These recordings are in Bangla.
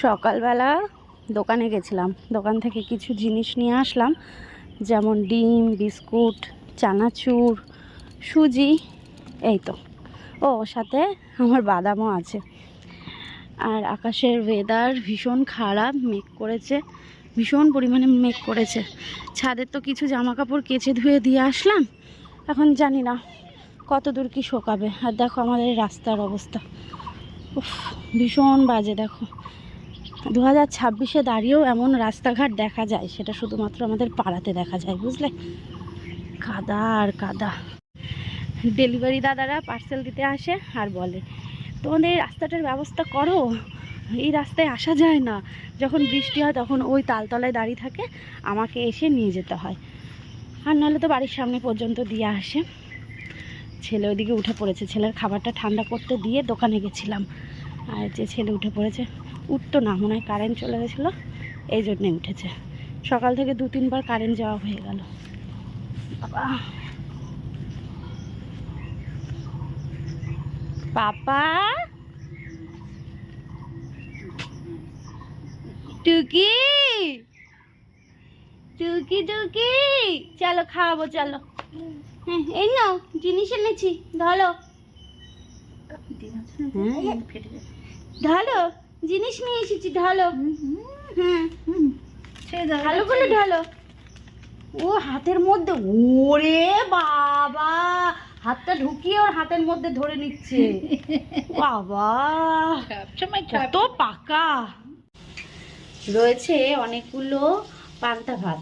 সকালবেলা দোকানে গেছিলাম, দোকান থেকে কিছু জিনিস নিয়ে আসলাম, যেমন ডিম, বিস্কুট, চানাচুর, সুজি, এই তো। ও সাথে আমার বাদামও আছে। আর আকাশের ওয়েদার ভীষণ খারাপ, মেঘ করেছে, ভীষণ পরিমাণে মেঘ করেছে। ছাদের তো কিছু জামা কাপড় কেচে ধুয়ে দিয়ে আসলাম, এখন জানি না কত দূর কি শোকাবে। আর দেখো আমাদের রাস্তার অবস্থা, উফ ভীষণ বাজে। দেখো 2026-এ দাঁড়িয়েও এমন রাস্তাঘাট দেখা যায়, সেটা শুধুমাত্র আমাদের পাড়াতে দেখা যায়, বুঝলে। কাদা আর কাদা। ডেলিভারি দাদারা পার্সেল দিতে আসে আর বলে, তোমাদের এই রাস্তাটার ব্যবস্থা করো, এই রাস্তায় আসা যায় না। যখন বৃষ্টি হয় তখন ওই তালতলায় দাঁড়িয়ে থাকে, আমাকে এসে নিয়ে যেতে হয়। আর নাহলে তো বাড়ির সামনে পর্যন্ত দিয়ে আসে। ছেলে ওইদিকে উঠে পড়েছে, ছেলের খাবারটা ঠান্ডা করতে দিয়ে দোকানে গেছিলাম। আর যে ছেলে উঠে পড়েছে, উঠতো না, মনে হয় কারেন্ট চলে গেছিলো, এই জন্যে উঠেছে। সকাল থেকে 2-3 বার কারেন্ট যাওয়া হয়ে গেল। বাবা, পাপা, টুকি টুকি টুকি, চলো খাওয়াবো, চলো। হ্যাঁ এই নাও, জিনিস এনেছি, ধরো। ঢালো, জিনিস নিয়ে এসেছি, ঢালো। হ্যাঁ ভালো করে ঢালো। ও হাতের মধ্যে, ওরে বাবা, হাতটা ঢুকিয়ে ওর হাতের মধ্যে ধরে নিচ্ছে। বাবা কত পাকা। রয়েছে অনেকগুলো পান্তা ভাত,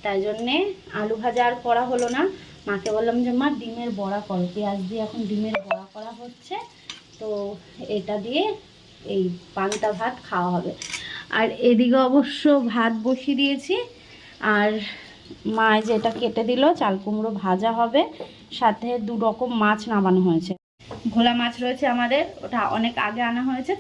তাই জন্যে আলু ভাজা আর করা হলো না। মাকে বললাম যে মা ডিমের বড়া করো, পেঁয়াজ দিয়ে এখন ডিমের বড়া করা হচ্ছে, তো এটা দিয়ে এই পান্তা ভাত খাওয়া হবে। আর এদিকে অবশ্য ভাত বসিয়ে দিয়েছি, আর মা যেটা কেটে দিল, চাল কুমড়ো ভাজা হবে, সাথে 2 রকম মাছ নামানো হয়েছে। ভোলা মাছ রয়েছে আমাদের, ওটা অনেক আগে আনা হয়েছে,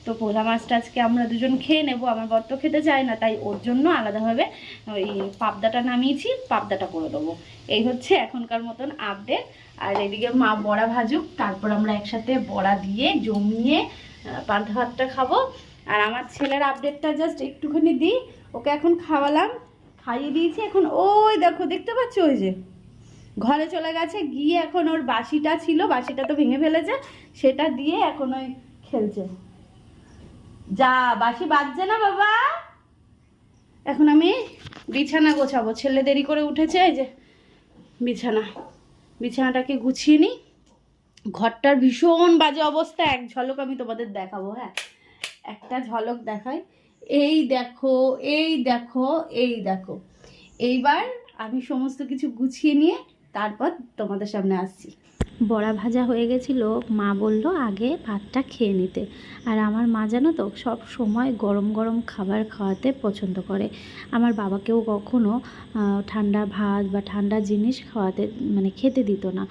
তো ভোলা মাছটা আজকে আমরা দুজন খেয়ে নেব। আমার বর তো খেতে চায় না, তাই ওর জন্য আলাদাভাবে ওই পাবদাটা নামিয়েছি, পাবদাটা করে দেবো। এই হচ্ছে এখনকার মতন আপডেট। আর এদিকে মা বড়া ভাজুক, তারপর আমরা একসাথে বড়া দিয়ে জমিয়ে পান্তা ভাতটা খাবো। আর আমার ছেলের আপডেটটা জাস্ট একটুখানি দিই, ওকে এখন খাওয়ালাম, খাইয়ে দিয়েছি। এখন ওই দেখো, দেখতে পাচ্ছ, ওই যে ঘরে চলে গেছে, গিয়ে এখন ওর বাসিটা ছিল, বাসিটা তো ভেঙে ফেলেছে, সেটা দিয়ে এখন ওই খেলছে। যা, বাসি বাজছে না বাবা। এখন আমি বিছানা গোছাবো, ছেলে দেরি করে উঠেছে, এই যে বিছানাটাকে গুছিয়ে নিই। ঘরটার ভীষণ বাজে অবস্থা, এক ঝলক আমি তোমাদের দেখাবো। হ্যাঁ, একটা ঝলক দেখাই। এই দেখো, এই দেখো, এই দেখো। এইবার আমি সমস্ত কিছু গুছিয়ে নিয়ে তারপর তোমাদের সামনে আসছি। বড়া ভাজা হয়ে গেছিলো, মা বলল আগে ভাতটা খেয়ে নিতে। আর আমার মা জানো তো, সব সময় গরম গরম খাবার খাওয়াতে পছন্দ করে। আমার বাবাকেও কখনো ঠান্ডা ভাত বা ঠান্ডা জিনিস খাওয়াতে মানে খেতে দিত না।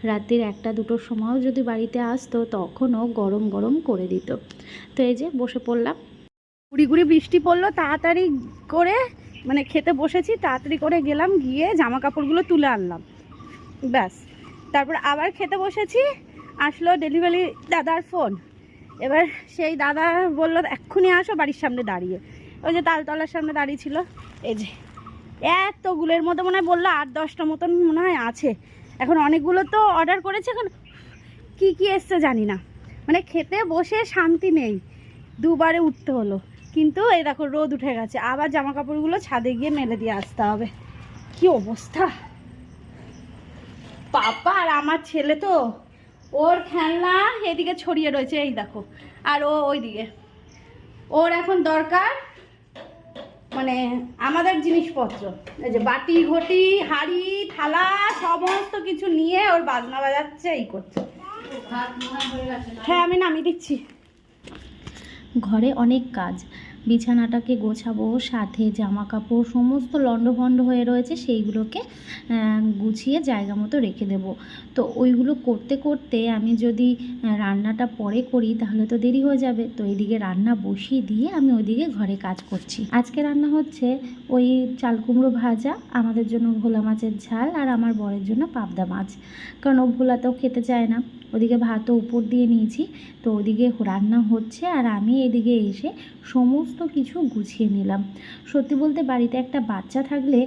রাত্রির 1-2টোর সময়ও যদি বাড়িতে আসতো, তখনও গরম গরম করে দিত। তো এই যে বসে পড়লাম, গুড়ি গুড়ি বৃষ্টি পড়লো, তাড়াতাড়ি করে মানে খেতে বসেছি, তাড়াতাড়ি করে গেলাম, গিয়ে জামা কাপড়গুলো তুলে আনলাম, ব্যাস। তারপর আবার খেতে বসেছি, আসলো ডেলিভারি দাদার ফোন। এবার সেই দাদা বললো এক্ষুনি আসো, বাড়ির সামনে দাঁড়িয়ে, ওই যে তালতলার সামনে দাঁড়িয়ে ছিল। এই যে এতগুলোর মধ্যে মনে হয় বললো 8-10টা মতন মনে হয় আছে। এখন অনেকগুলো তো অর্ডার করেছে, এখন কি কি এসছে জানি না। মানে খেতে বসে শান্তি নেই, 2বারে উঠতে হলো। কিন্তু এই দেখো রোদ উঠে গেছে, আবার জামা কাপড়গুলো ছাদে গিয়ে মেলে দিয়ে আসতে হবে। কি অবস্থা পাপা। আর আমার ছেলে তো, ওর খেলনা এদিকে ছড়িয়ে রয়েছে, এই দেখো, আর ও ওইদিকে। ওর এখন দরকার মানে আমাদের জিনিসপত্র, এই যে বাটি ঘটি হাঁড়ি থালা সমস্ত কিছু নিয়ে ওর বাজনা বাজাচ্ছে, এই করছে। হ্যাঁ আমি নামিয়ে দিচ্ছি। ঘরে অনেক কাজ, বিছানাটাকে গোছাবো, সাথে জামা কাপড় সমস্ত লণ্ডভণ্ড হয়ে রয়েছে, সেইগুলোকে গুছিয়ে জায়গা মতো রেখে দেব। তো ওইগুলো করতে করতে আমি যদি রান্নাটা পরে করি তাহলে তো দেরি হয়ে যাবে। তো এইদিকে রান্না বসিয়ে দিয়ে আমি ওইদিকে ঘরে কাজ করছি। আজকে রান্না হচ্ছে ওই চাল কুমড়ো ভাজা, আমাদের জন্য ভোলা মাছের ঝাল, আর আমার বরের জন্য পাবদা মাছ, কারণ ও ভোলাতেও খেতে চায় না। ওদিকে ভাতও উপর দিয়ে নিয়েছি, তো ওদিকে রান্না হচ্ছে আর আমি এদিকে এসে সমস্ত কিছু গুছিয়ে নিলাম। সত্যি বলতে বাড়িতে একটা বাচ্চা থাকলে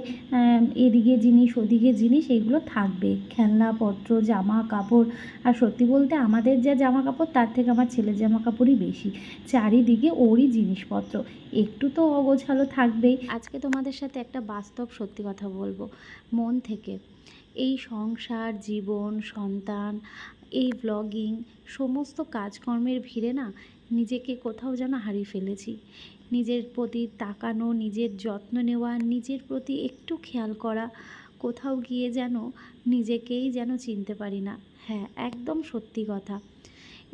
এদিকে জিনিস ওদিকে জিনিস এগুলো থাকবে, খেলনাপত্র, জামা কাপড়। আর সত্যি বলতে আমাদের যা জামা কাপড় তার থেকে আমার ছেলের জামা কাপড়ই বেশি, চারিদিকে ওরই জিনিসপত্র, একটু তো অগোছালো থাকবেই। আজকে তোমাদের সাথে একটা বাস্তব সত্যি কথা বলবো মন থেকে। এই সংসার, জীবন, সন্তান, এই ব্লগিং, সমস্ত কাজকর্মের ভিড়ে না নিজেকে কোথাও যেন হারিয়ে ফেলেছি। নিজের প্রতি তাকানো, নিজের যত্ন নেওয়া, নিজের প্রতি একটু খেয়াল করা, কোথাও গিয়ে যেন নিজেকেই যেন চিনতে পারি না। হ্যাঁ, একদম সত্যি কথা।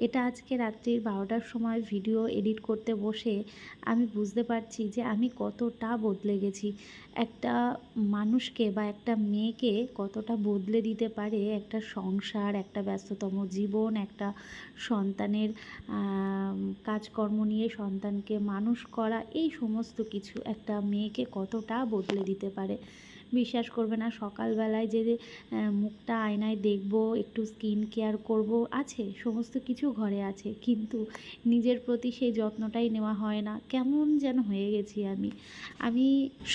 এটা আজকে রাত্রির 12টার সময় ভিডিও এডিট করতে বসে আমি বুঝতে পারছি যে আমি কতটা বদলে গেছি। একটা মানুষকে বা একটা মেয়েকে কতটা বদলে দিতে পারে একটা সংসার, একটা ব্যস্ততম জীবন, একটা সন্তানের কাজকর্ম নিয়ে সন্তানকে মানুষ করা, এই সমস্ত কিছু একটা মেয়েকে কতটা বদলে দিতে পারে। বিশ্বাস করবে না, সকালবেলায় যে মুখটা আয়নায় দেখব, একটু স্কিন কেয়ার করব, আছে সমস্ত কিছু ঘরে আছে, কিন্তু নিজের প্রতি সেই যত্নটাই নেওয়া হয় না। কেমন যেন হয়ে গেছি আমি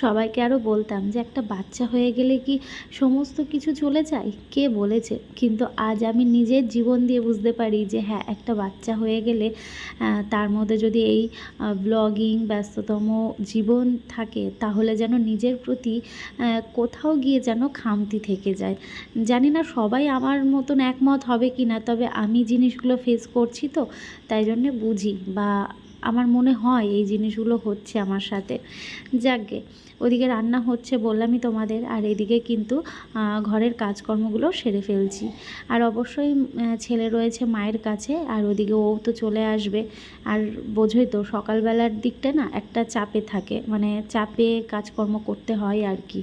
সবাইকে আরও বলতাম যে একটা বাচ্চা হয়ে গেলে কি সমস্ত কিছু চলে যায়, কে বলেছে? কিন্তু আজ আমি নিজের জীবন দিয়ে বুঝতে পারি যে হ্যাঁ, একটা বাচ্চা হয়ে গেলে তার মধ্যে যদি এই ব্লগিং, ব্যস্ততম জীবন থাকে, তাহলে যেন নিজের প্রতি কোথাও গিয়ে যেন খামতি থেকে যায়। জানি না সবাই আমার মতন একমত হবে কি না, তবে আমি জিনিসগুলো ফেস করছি তো তাই জন্যে বুঝি, বা আমার মনে হয় এই জিনিসগুলো হচ্ছে আমার সাথে। যাকগে, ওদিকে রান্না হচ্ছে বললামই তোমাদের, আর এদিকে কিন্তু ঘরের কাজকর্মগুলো সেরে ফেলছি। আর অবশ্যই ছেলে রয়েছে মায়ের কাছে, আর ওদিকে ও তো চলে আসবে। আর বোঝোই তো সকালবেলার দিকটা না একটা চাপে থাকে, মানে চাপে কাজকর্ম করতে হয় আর কি।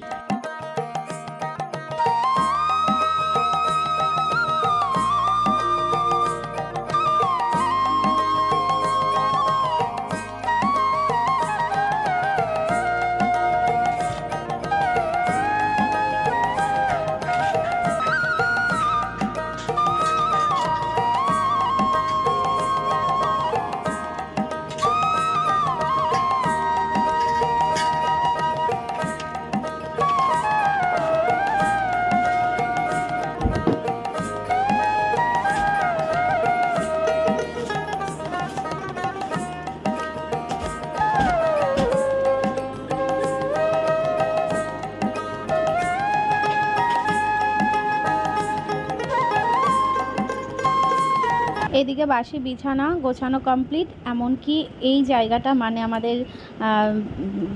এদিকে বাসি বিছানা গোছানো কমপ্লিট, এমনকি এই জায়গাটা মানে আমাদের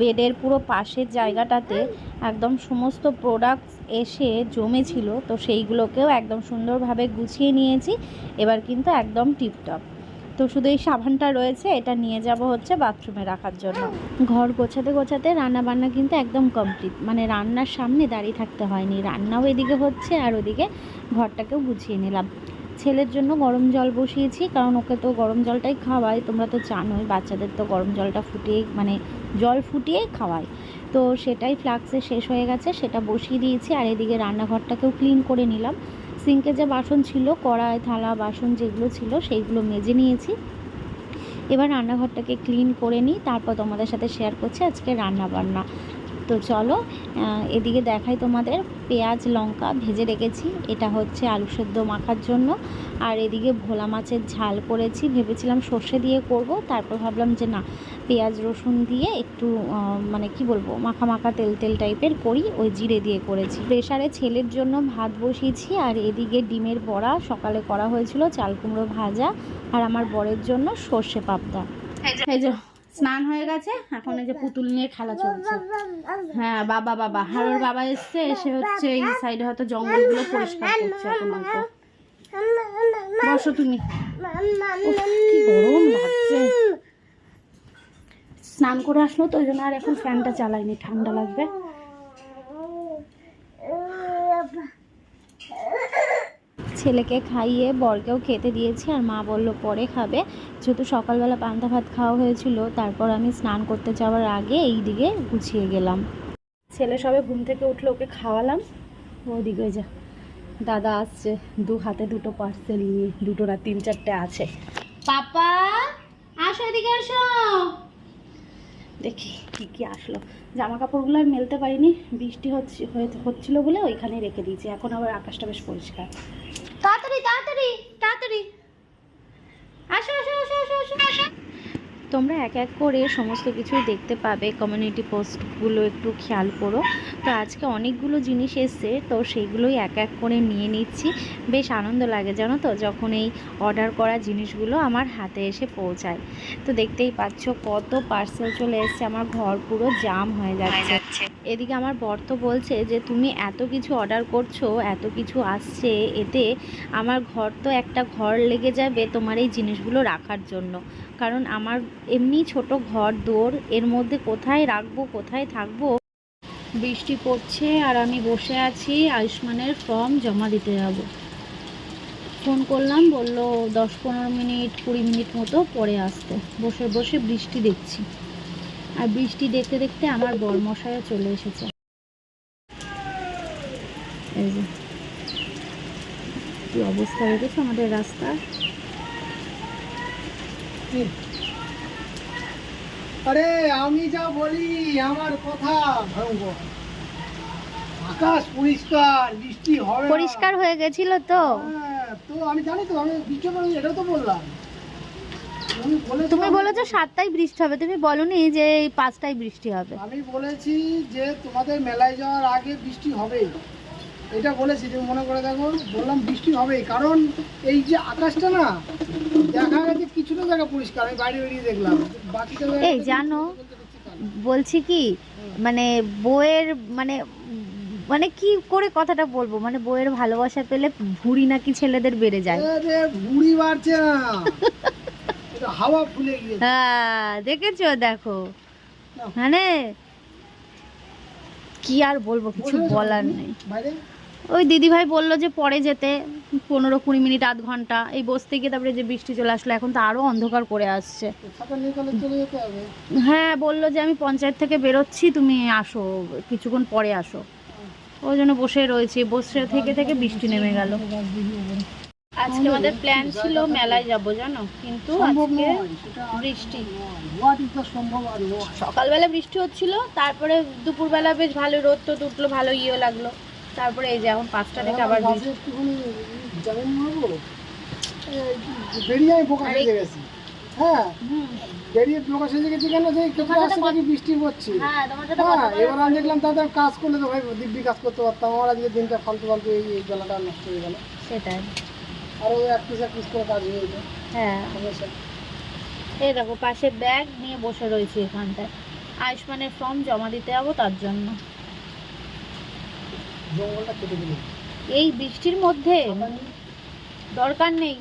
বেডের পুরো পাশের জায়গাটাতে একদম সমস্ত প্রোডাক্টস এসে জমেছিল, তো সেইগুলোকেও একদম সুন্দরভাবে গুছিয়ে নিয়েছি। এবার কিন্তু একদম টিপটপ। তো শুধু এই সাবানটা রয়েছে, এটা নিয়ে যাব হচ্ছে বাথরুমে রাখার জন্য। ঘর গোছাতে গোছাতে রান্নাবান্না কিন্তু একদম কমপ্লিট, মানে রান্নার সামনে দাঁড়িয়ে থাকতে হয়নি, রান্নাও এদিকে হচ্ছে আর ওদিকে ঘরটাকেও গুছিয়ে নিলাম। ছেলের জন্য গরম জল বসিয়েছি, কারণ ওকে তো গরম জলটাই খাওয়াই, তোমরা তো জানোই বাচ্চাদের তো গরম জলটা ফুটিয়ে মানে জল ফুটিয়েই খাওয়াই। তো সেটাই ফ্লাক্সে শেষ হয়ে গেছে, সেটা বসিয়ে দিয়েছি। আর এদিকে রান্নাঘরটাকেও ক্লিন করে নিলাম। সিঙ্কে যে বাসন ছিল, কড়াই থালা বাসন যেগুলো ছিল সেইগুলো মেজে নিয়েছি। এবার রান্নাঘরটাকে ক্লিন করে নিই, তারপর তোমাদের সাথে শেয়ার করছি আজকে রান্না বান্না। তো চলো এদিকে দেখাই তোমাদের, পেঁয়াজ লঙ্কা ভেজে রেখেছি, এটা হচ্ছে আলু সেদ্ধ মাখার জন্য। আর এদিকে ভোলা মাছের ঝাল করেছি, ভেবেছিলাম সর্ষে দিয়ে করব, তারপর ভাবলাম যে না, পেঁয়াজ রসুন দিয়ে একটু মানে কি বলবো, মাখা মাখা তেল তেল টাইপের করি, ওই জিরে দিয়ে করেছি। প্রেসারে ছেলের জন্য ভাত বসিয়েছি, আর এদিকে ডিমের বড়া সকালে করা হয়েছিল, চাল কুমড়ো ভাজা, আর আমার বরের জন্য সর্ষে পাবদা। এই যে স্নান হয়ে গেছে, এখন এই যে পুতুল নিয়ে খেলা চলছে। হ্যাঁ, বাবা হারোর বাবা এসছে, এসে হচ্ছে এই সাইডে হয়তো জঙ্গলগুলো পরিষ্কার করছে। এখন অল্প বসো তুমি, কি গরম লাগছে। স্নান করে আসলো তো ওই জন্য আর এখন ফ্যানটা চালাইনি, ঠান্ডা লাগবে। ছেলেকে খাইয়ে বরকেও খেতে দিয়েছি, আর মা বলল পরে খাবে, যেহেতু সকালবেলা পান্তা ভাত খাওয়া হয়েছিল। তারপর আমি স্নান করতে যাওয়ার আগে এই দিকে গুছিয়ে গেলাম। ছেলে সবে ঘুম থেকে উঠলো, ওকে খাওয়ালাম, ওদিকে যা দাদা আসছে, দু হাতে দুটো পার্সেল নিয়ে, দুটো না 3-4টে আছে। পাপা আসো, এদিকে আসো। দেখি কি কি আসলো। জামা কাপড়গুলো আর মেলতে পারিনি, বৃষ্টি হচ্ছিল বলে ওইখানে রেখে দিয়েছি। এখন আবার আকাশটা বেশ পরিষ্কার। তাড়াতাড়ি তাড়াতাড়ি তাড়াতাড়ি আসো আসো আসো আসো আসো আসো। তোমরা এক এক করে সমস্ত কিছুই দেখতে পাবে, কমিউনিটি পোস্টগুলো একটু খেয়াল করো। তো আজকে অনেকগুলো জিনিস এসছে, তো সেইগুলোই এক এক করে নিয়ে নিচ্ছি। বেশ আনন্দ লাগে জানো তো, যখন এই অর্ডার করা জিনিসগুলো আমার হাতে এসে পৌঁছায়। তো দেখতেই পাচ্ছ কত পার্সেল চলে এসছে, আমার ঘর পুরো জাম হয়ে যাচ্ছে। এদিকে আমার বর তো বলছে যে তুমি এত কিছু অর্ডার করছো, এত কিছু আসছে, এতে আমার ঘর তো একটা ঘর লেগে যাবে তোমার এই জিনিসগুলো রাখার জন্য। কারণ আমার এমনি ছোট ঘর দৌড়, এর মধ্যে কোথায় রাখবো, কোথায় থাকবো। বৃষ্টি পড়ছে আর আমি বসে আছি, আয়ুষ্মানের ফর্ম জমা দিতে যাব। ফোন করলাম, বললো 10-15 মিনিট 20 মিনিট মতো পরে আসতে। বসে বসে বৃষ্টি দেখছি, আর বৃষ্টি দেখতে দেখতে আমার বরমশাইও চলে এসেছে। এই যে কি অবস্থা হয়ে গেছে আমাদের রাস্তার। আরে আমি যা বলি আমার কথা ভয়ঙ্কর। আকাশ পরিষ্কার, বৃষ্টি হবে না। পরিষ্কার হয়ে গেছিল তো। হ্যাঁ, তো আমি জানি তো, আমি বৃষ্টি হবে এটাও তো বললাম। তুমি বলেছো 7টায় বৃষ্টি হবে, তুমি বলনি যে 5টায় বৃষ্টি হবে। আমি বলেছি যে তোমাদের মেলায় যাওয়ার আগে বৃষ্টি হবেই, এটা বলেছি। তুমি মনে করে দেখো, বললাম বৃষ্টি হবেই, কারণ এই যে আকাশটা না, দেখা গেছে কিছুটা জায়গা পরিষ্কার, আমি বাইরে বেরিয়ে দেখলাম, বাকিটা এই জানো বলছি কি, মানে বইয়ের মানে মানে কি করে কথাটা বলবো, মানে বইয়ের ভালোবাসা পেলে ভুঁড়ি নাকি ছেলেদের বেড়ে যায়। ভুঁড়ি বাড়ছে না, এটা হাওয়া ফুলে গিয়েছে। হ্যাঁ দেখেছো, দেখো মানে কি আর বলবো, কিছু বলার নেই। ওই দিদিভাই বললো যে পরে যেতে 15-20 মিনিট, আধ ঘন্টা এই বসতে গিয়ে, তারপরে যে বৃষ্টি চলে আসলো, এখন তো আরো অন্ধকার করে আসছে। হ্যাঁ বললো যে আমি পঞ্চায়েত থেকে বেরোচ্ছি, তুমি আসো কিছুক্ষণ পরে আসো। ওই জন্য বসে রয়েছি, বসে থেকে থেকে বৃষ্টি নেমে গেল। আজকে আমাদের প্ল্যান ছিল মেলায় যাব জানো, কিন্তু আজকে বৃষ্টি। সকালবেলা বৃষ্টি হচ্ছিল, তারপরে দুপুরবেলা বেশ ভালো রোদ তো উঠলো, ভালো ইয়েও লাগলো। তারপরে এই যে এখন 5টা থেকে আবার বৃষ্টি পড়ছে। এবার আমি দেখলাম তাদের কাজ করলে তো ভাই দিব্যি কাজ করতে পারতাম, আমার আজকে দিনটা ফালতু ফালতু এই বেলাটা নষ্ট হয়ে গেল। সেটাই, আরো এক পিস করে কাজ হয়ে যেত। হ্যাঁ এই দেখো পাশে ব্যাগ নিয়ে বসে রয়েছি এখানটায়, আয়ুষ্মানের ফর্ম জমা দিতে যাবো তার জন্য। জঙ্গলটা কেটে দিল এই বৃষ্টির মধ্যে, দরকার নেই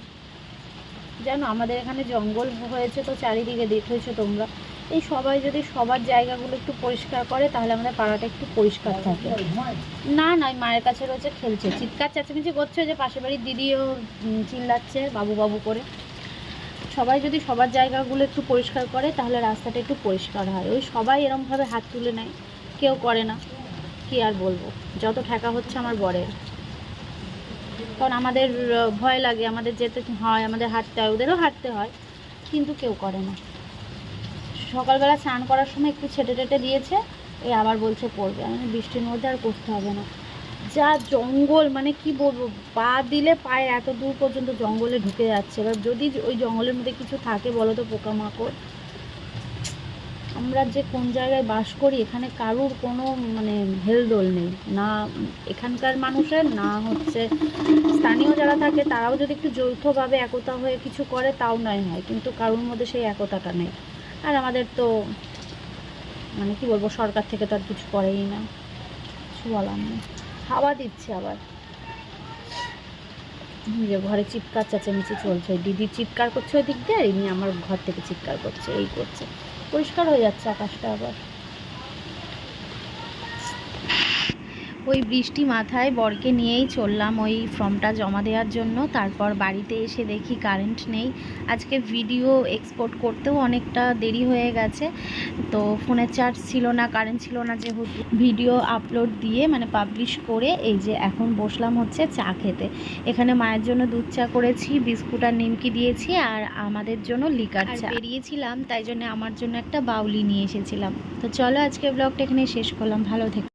জানো, আমাদের এখানে জঙ্গল হয়েছে তো চারিদিকে, দেখেছো তোমরা। এই সবাই যদি সবার জায়গাগুলো একটু পরিষ্কার করে, তাহলে আমাদের পাড়াটা একটু পরিষ্কার থাকে। না নয়, মায়ের কাছে রয়েছে, খেলছে, চিৎকার চেঁচামেচি করছে, যে পাশের বাড়ির দিদিও চিল্লাচ্ছে বাবু বাবু করে। সবাই যদি সবার জায়গাগুলো একটু পরিষ্কার করে, তাহলে রাস্তাটা একটু পরিষ্কার হয়। ওই সবাই এরমভাবে হাত তুলে নেয়, কেউ করে না। কি আর বলবো, যত ঠেকা হচ্ছে আমার বরের। কারণ আমাদের ভয় লাগে, আমাদের যেতে হয়, আমাদের হাঁটতে হয়, ওদেরও হাঁটতে হয়, কিন্তু কেউ করে না। সকালবেলা স্নান করার সময় একটু ছেটে টেটে দিয়েছে, এই আবার বলছে পড়বে। আমি বৃষ্টির মধ্যে আর করতে হবে না। যা জঙ্গল, মানে কি বলবো, পা দিলে পায়ে এত দূর পর্যন্ত জঙ্গলে ঢুকে যাচ্ছে। এবার যদি ওই জঙ্গলের মধ্যে কিছু থাকে বলো তো, পোকামাকড়। আমরা যে কোন জায়গায় বাস করি, এখানে কারুর কোনো মানে হেলদোল নেই না, এখানকার মানুষের না হচ্ছে স্থানীয় যারা থাকে, তারাও যদি একটু যৌথভাবে একতা হয়ে কিছু করে তাও নয় হয়, কিন্তু কারোর মধ্যে সেই একতাটা নেই। আর আমাদের তো মানে কি বলবো, সরকার থেকে তো আর কিছু করেই না, কিছু বলার নেই। হাওয়া দিচ্ছে আবার, যে ঘরে চিৎকার চেঁচামেচি চলছে, দিদি চিৎকার করছে ওই দিক দিয়ে, আর এমনি আমার ঘর থেকে চিৎকার করছে, এই করছে। পরিষ্কার হয়ে যাচ্ছে আকাশটা আবার। ওই বৃষ্টি মাথায় বরকে নিয়েই চললাম ওই ফর্মটা জমা দেওয়ার জন্য। তারপর বাড়িতে এসে দেখি কারেন্ট নেই। আজকে ভিডিও এক্সপোর্ট করতেও অনেকটা দেরি হয়ে গেছে, তো ফোনের চার্জ ছিল না, কারেন্ট ছিল না, যেহেতু ভিডিও আপলোড দিয়ে মানে পাবলিশ করে এই যে এখন বসলাম হচ্ছে চা খেতে। এখানে মায়ের জন্য দুধ চা করেছি, বিস্কুট আর নিমকি দিয়েছি, আর আমাদের জন্য লিকার চা। বেরিয়েছিলাম তাই জন্য আমার জন্য একটা বাউলি নিয়ে এসেছিলাম। তো চলো আজকে ব্লগটা এখানে শেষ করলাম, ভালো থেকো।